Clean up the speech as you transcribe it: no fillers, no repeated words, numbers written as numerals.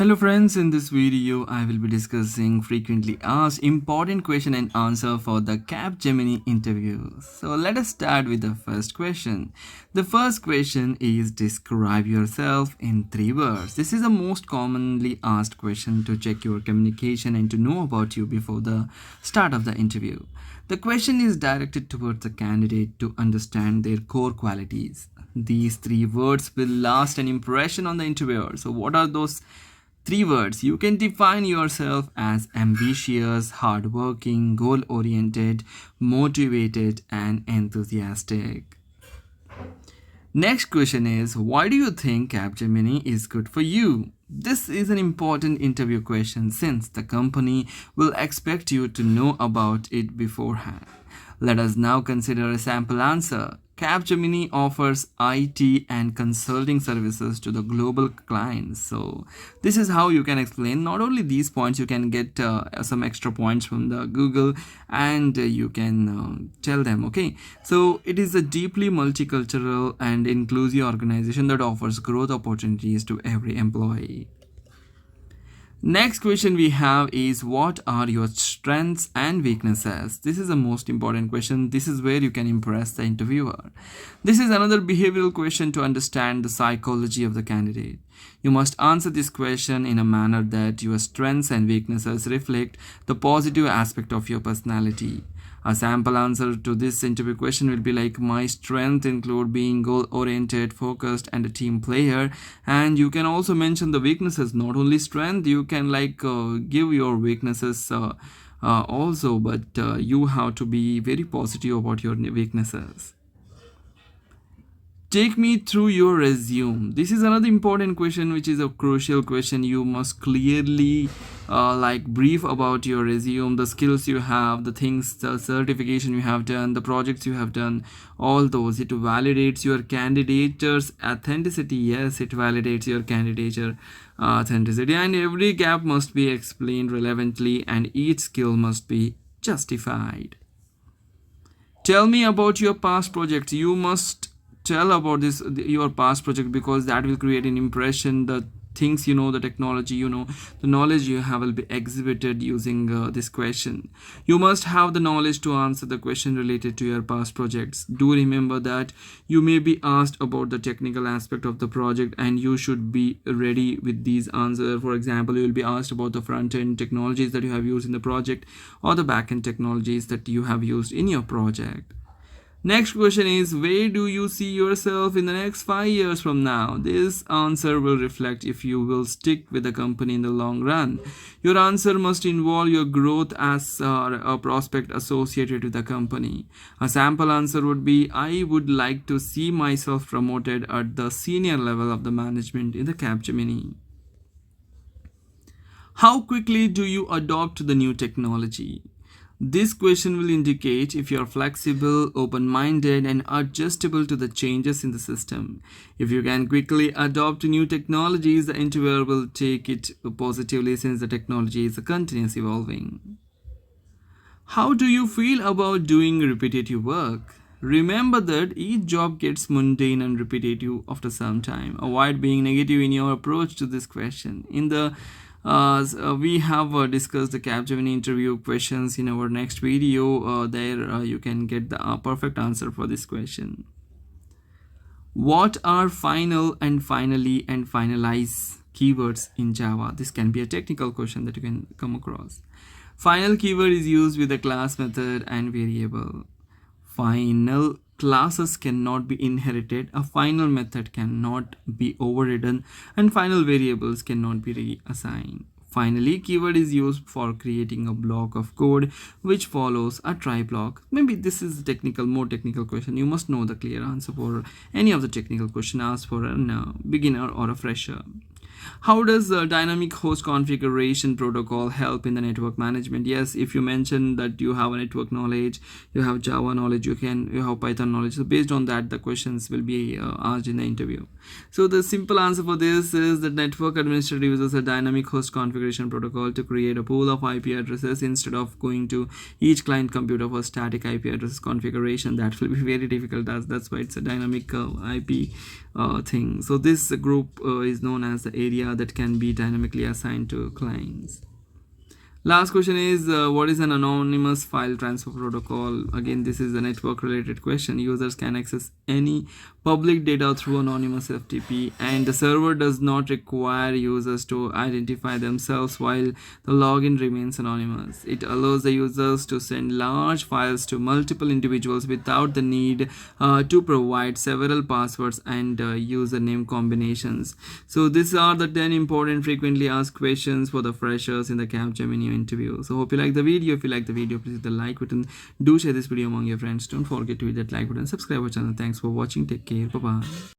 Hello friends, in this video I will be discussing frequently asked important question and answer for the Capgemini interview. So let us start with the first question. The first question is describe yourself in 3 words. This is the most commonly asked question to check your communication and to know about you before the start of the interview. The question is directed towards the candidate to understand their core qualities. These 3 words will last an impression on the interviewer. So what are those 3 words? You can define yourself as ambitious, hardworking, goal oriented, motivated, and enthusiastic. Next question is, why do you think Capgemini is good for you? This is an important interview question since the company will expect you to know about it beforehand. Let us now consider a sample answer. Capgemini offers IT and consulting services to the global clients. So this is how you can explain. Not only these points, you can get some extra points from the Google, and you can tell them. Okay, so it is a deeply multicultural and inclusive organization that offers growth opportunities to every employee. Next question we have is, what are your strengths and weaknesses? This is the most important question. This is where you can impress the interviewer. This is another behavioral question to understand the psychology of the candidate. You must answer this question in a manner that your strengths and weaknesses reflect the positive aspect of your personality. A sample answer to this interview question will be like, my strength include being goal oriented, focused, and a team player. And you can also mention the weaknesses, not only strength. You can give your weaknesses also, but you have to be very positive about your weaknesses. Take me through your resume. This is another important question, which is a crucial question. You must clearly brief about your resume, the skills you have, the things, the certification you have done, the projects you have done, all those. It validates your candidate's authenticity. Yes, it validates your candidature authenticity, and every gap must be explained relevantly, and each skill must be justified. Tell me about your past projects. You must tell about this your past project, because that will create an impression. The things you know, the technology you know, the knowledge you have will be exhibited using this question. You must have the knowledge to answer the question related to your past projects. Do remember that you may be asked about the technical aspect of the project, and you should be ready with these answers. For example, you will be asked about the front-end technologies that you have used in the project, or the back-end technologies that you have used in your project. Next question is, where do you see yourself in the next 5 years from now? This answer will reflect if you will stick with the company in the long run. Your answer must involve your growth as a prospect associated with the company. A sample answer would be, I would like to see myself promoted at the senior level of the management in the Capgemini. How quickly do you adopt the new technology? This question will indicate if you are flexible, open-minded, and adjustable to the changes in the system. If you can quickly adopt new technologies, the interviewer will take it positively, since the technology is continuously evolving. How do you feel about doing repetitive work? Remember that each job gets mundane and repetitive after some time. Avoid being negative in your approach to this question. We have discussed the Capgemini interview questions in our next video. There you can get the perfect answer for this question. What are final and finally and finalize keywords in Java? This can be a technical question that you can come across. Final keyword is used with the class method and variable. Final classes cannot be inherited, a final method cannot be overridden, and final variables cannot be reassigned. Finally, keyword is used for creating a block of code which follows a try block. Maybe this is a more technical question. You must know the clear answer for any of the technical question asked for a beginner or a fresher. How does the dynamic host configuration protocol help in the network management? Yes, if you mention that you have a network knowledge, you have Java knowledge, you have Python knowledge. So based on that, the questions will be asked in the interview. So the simple answer for this is that network administrator uses a dynamic host configuration protocol to create a pool of IP addresses instead of going to each client computer for static IP address configuration. That will be very difficult. That's why it's a dynamic IP thing. So this group is known as the area media that can be dynamically assigned to clients. Last question is what is an anonymous file transfer protocol? Again, this is a network related question. Users can access any public data through anonymous FTP, and the server does not require users to identify themselves while the login remains anonymous. It allows the users to send large files to multiple individuals without the need to provide several passwords and username combinations. So these are the 10 important frequently asked questions for the freshers in the Capgemini interview. So hope you like the video. If you like the video, please hit the like button. Do share this video among your friends. Don't forget to hit that like button. Subscribe our channel. Thanks for watching. Take care. Bye bye.